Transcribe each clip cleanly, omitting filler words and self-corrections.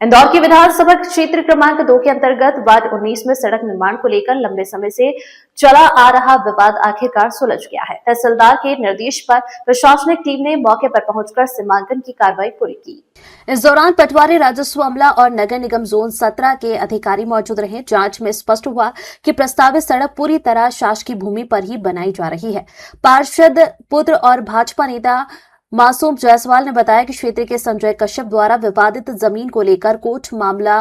इंदौर की विधानसभा क्षेत्र क्रमांक 2 के अंतर्गत वार्ड 19 में सड़क निर्माण को लेकर लंबे समय से चला आ रहा विवाद आखिरकार सुलझ गया है। तहसीलदार के निर्देश पर प्रशासनिक टीम ने मौके पर पहुंचकर सीमांकन की कार्रवाई पूरी की। इस दौरान पटवारी, राजस्व अमला और नगर निगम जोन 17 के अधिकारी मौजूद रहे। जांच में स्पष्ट हुआ कि प्रस्तावित सड़क पूरी तरह शासकीय भूमि पर ही बनाई जा रही है। पार्षद पुत्र और भाजपा नेता मासूम जायसवाल ने बताया कि क्षेत्र के संजय कश्यप द्वारा विवादित जमीन को लेकर कोर्ट मामला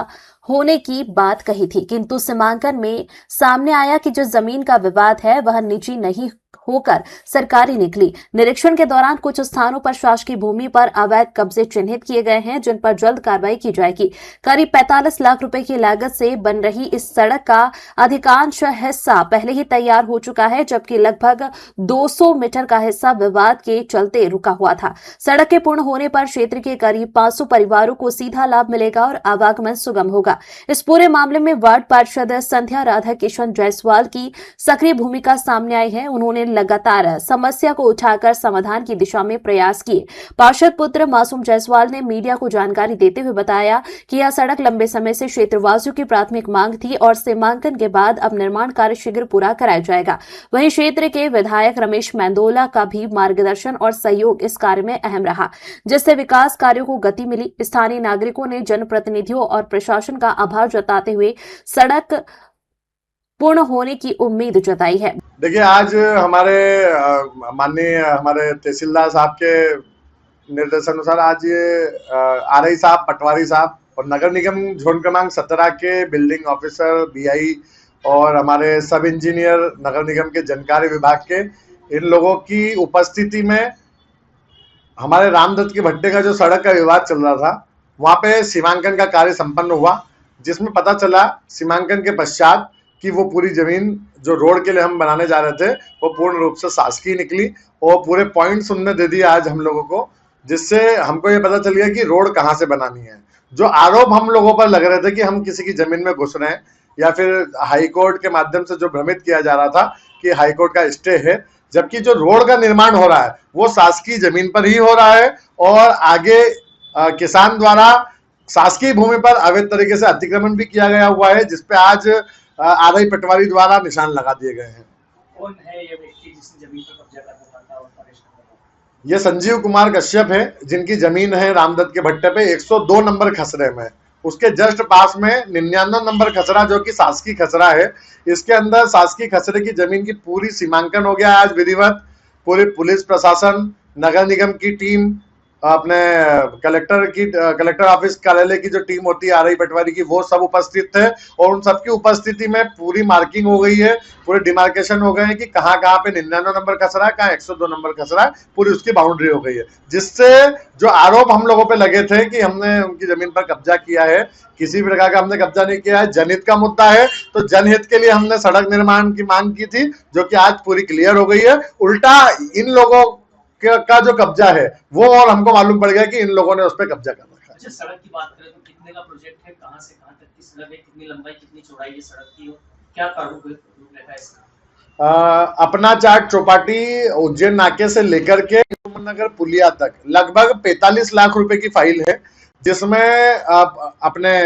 होने की बात कही थी, किंतु सीमांकन में सामने आया कि जो जमीन का विवाद है वह निजी नहीं होकर सरकारी निकली। निरीक्षण के दौरान कुछ स्थानों पर शासकीय भूमि पर अवैध कब्जे चिन्हित किए गए हैं, जिन पर जल्द कार्रवाई की जाएगी। करीब 45 लाख रुपए की लागत से बन रही इस सड़क का अधिकांश हिस्सा पहले ही तैयार हो चुका है, जबकि लगभग 200 मीटर का हिस्सा विवाद के चलते रुका हुआ था। सड़क के पूर्ण होने पर क्षेत्र के करीब 500 परिवारों को सीधा लाभ मिलेगा और आवागमन सुगम होगा। इस पूरे मामले में वार्ड पार्षद संध्या राधा किशन जायसवाल की सक्रिय भूमिका सामने आई है। उन्होंने लगातार समस्या को उठाकर समाधान की दिशा में प्रयास किए। पार्षद पुत्र मासूम जायसवाल ने मीडिया को जानकारी देते हुए बताया कि यह सड़क लंबे समय से क्षेत्रवासियों की प्राथमिक मांग थी और सीमांकन के बाद अब निर्माण कार्य शीघ्र पूरा कराया जाएगा। वहीं क्षेत्र के विधायक रमेश मेंदोला का भी मार्गदर्शन और सहयोग इस कार्य में अहम रहा, जिससे विकास कार्यों को गति मिली। स्थानीय नागरिकों ने जनप्रतिनिधियों और प्रशासन का आभार जताते हुए सड़क पूर्ण होने की उम्मीद जताई है। देखिए, आज हमारे माननीय हमारे तहसीलदार साहब के निर्देशानुसार आज ये आरआई साहब, पटवारी साहब और नगर निगम जोन क्रमांक 17 के बिल्डिंग ऑफिसर, बीआई और हमारे सब इंजीनियर नगर निगम के जनकारी विभाग के, इन लोगों की उपस्थिति में हमारे रामदत्त के भट्टे का जो सड़क का विवाद चल रहा था, वहां पे सीमांकन का कार्य संपन्न हुआ, जिसमें पता चला सीमांकन के पश्चात कि वो पूरी जमीन जो रोड के लिए हम बनाने जा रहे थे वो पूर्ण रूप से शासकीय निकली और पूरे पॉइंट्स उनने दे दिए आज हम लोगों को, जिससे हमको ये पता चल गया कि रोड कहाँ से बनानी है। जो आरोप हम लोगों पर लग रहे थे कि हम किसी की जमीन में घुस रहे हैं या फिर हाईकोर्ट के माध्यम से जो भ्रमित किया जा रहा था कि हाईकोर्ट का स्टे है, जबकि जो रोड का निर्माण हो रहा है वो शासकीय जमीन पर ही हो रहा है और आगे किसान द्वारा शासकीय भूमि पर अवैध तरीके से अतिक्रमण भी किया गया हुआ है, जिसपे आज आरआई पटवारी द्वारा निशान लगा दिए गए हैं। कौन है ये व्यक्ति जिसने जमीन पर कब्जा करना चाहता है और परेशान कर रहा है? ये संजीव कुमार कश्यप है, जिनकी जमीन है रामदत्त के भट्टे पे 102 नंबर खसरे में। उसके जस्ट पास में 99 नंबर खसरा जो कि शासकीय खसरा है। इसके अंदर शासकीय खसरे की जमीन की पूरी सीमांकन हो गया आज विधिवत। पूरी पुलिस प्रशासन, नगर निगम की टीम, अपने कलेक्टर ऑफिस कार्यालय की जो टीम होती है आरआई पटवारी की, वो सब उपस्थित थे और उन सबकी उपस्थिति में पूरी मार्किंग हो गई है, पूरे डिमार्केशन हो गए हैं कि कहाँ कहाँ पे 99 नंबर खसरा है, कहाँ 102 नंबर खसरा है, पूरी उसकी बाउंड्री हो गई है। जिससे जो आरोप हम लोगों पे लगे थे कि हमने उनकी जमीन पर कब्जा किया है, किसी भी प्रकार का हमने कब्जा नहीं किया है। जनहित का मुद्दा है तो जनहित के लिए हमने सड़क निर्माण की मांग की थी, जो कि आज पूरी क्लियर हो गई है। उल्टा इन लोगों का जो कब्जा है वो और हमको मालूम पड़ गया कि इन लोगों ने उस पर कब्जा कर रखा है। अच्छा, सड़क की बात करें तो कितने का प्रोजेक्ट है, कहां से कहां तक की सड़क है, कितनी लंबाई कितनी चौड़ाई है सड़क की और क्या रूपरेखा है इसका? अपना चाट चौपाटी उज्जैन नाके से लेकर के नगर पुलिया तक लगभग 45 लाख रुपए की फाइल है, जिसमें अपने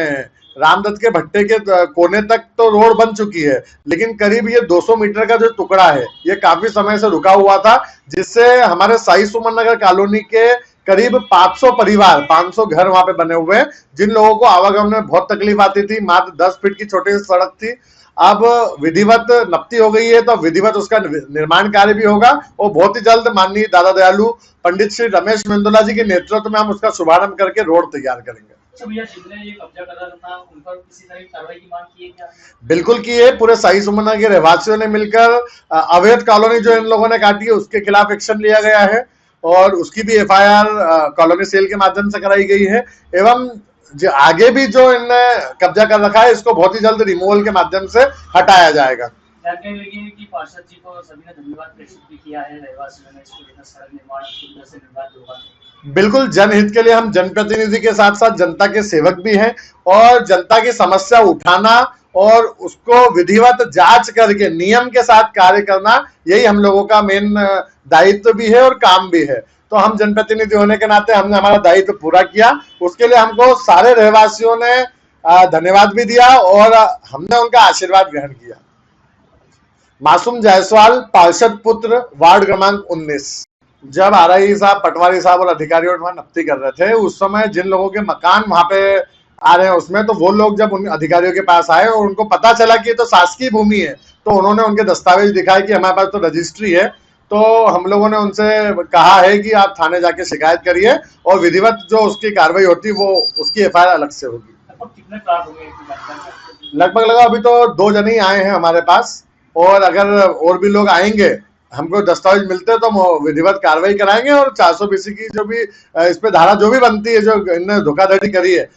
रामदत्त के भट्टे के कोने तक तो रोड बन चुकी है, लेकिन करीब ये 200 मीटर का जो टुकड़ा है ये काफी समय से रुका हुआ था, जिससे हमारे साई सुमन नगर कॉलोनी के करीब 500 परिवार, 500 घर वहां पे बने हुए हैं, जिन लोगों को आवागमन में बहुत तकलीफ आती थी। मात्र 10 फीट की छोटी सी सड़क थी, अब विधिवत नपती हो गई है, तो विधिवत उसका निर्माण कार्य भी होगा और बहुत ही जल्द माननीय दादा दयालु पंडित श्री रमेश मेंदोला जी के नेतृत्व में हम उसका शुभारंभ करके रोड तैयार करेंगे। भैया, जिनने ये कब्जा कर रहा था उन पर किसी तरह की कार्रवाई की मांग की है क्या? बिल्कुल की है। पूरे साई सुमना के रहवासियों ने मिलकर अवैध कॉलोनी जो इन लोगों ने काटी है उसके खिलाफ एक्शन लिया गया है और उसकी भी एफआईआर कॉलोनी सेल के माध्यम से कराई गई है। एवं जो आगे भी जो इनने कब्जा कर रखा है इसको बहुत ही जल्द रिमूवल के माध्यम से हटाया जाएगा। जानकारी लगी है कि पार्षद जी को सभी ने धन्यवाद प्रेषित भी किया है, रहवासियों ने इसको लेकर सड़क निर्माण से निर्माण होगा। बिल्कुल, जनहित के लिए हम जनप्रतिनिधि के साथ साथ जनता के सेवक भी हैं और जनता की समस्या उठाना और उसको विधिवत जांच करके नियम के साथ कार्य करना, यही हम लोगों का मेन दायित्व भी है और काम भी है। तो हम जनप्रतिनिधि होने के नाते हमने हमारा दायित्व पूरा किया। उसके लिए हमको सारे रहवासियों ने धन्यवाद भी दिया और हमने उनका आशीर्वाद ग्रहण किया। मासूम जायसवाल, पार्षद पुत्र, वार्ड क्रमांक 19। जब आरआई साहब, पटवारी साहब और अधिकारियों वहां नफ्ती कर रहे थे, उस समय जिन लोगों के मकान वहां पे आ रहे हैं उसमें, तो वो लोग जब उन अधिकारियों के पास आए और उनको पता चला कि ये तो शासकीय भूमि है, तो उन्होंने उनके दस्तावेज दिखाए कि हमारे पास तो रजिस्ट्री है। तो हम लोगों ने उनसे कहा है कि आप थाने जाके शिकायत करिए और विधिवत जो उसकी कार्रवाई होती वो उसकी एफआईआर अलग से होगी। कितने फ्लैट हो गए? लगभग लगा अभी तो 2 जने ही आए हैं हमारे पास, और अगर और भी लोग आएंगे, हमको दस्तावेज मिलते हैं तो हम विधिवत कार्रवाई कराएंगे और 420 की जो भी इस पे धारा जो भी बनती है, जो इन्होंने धोखाधड़ी करी है,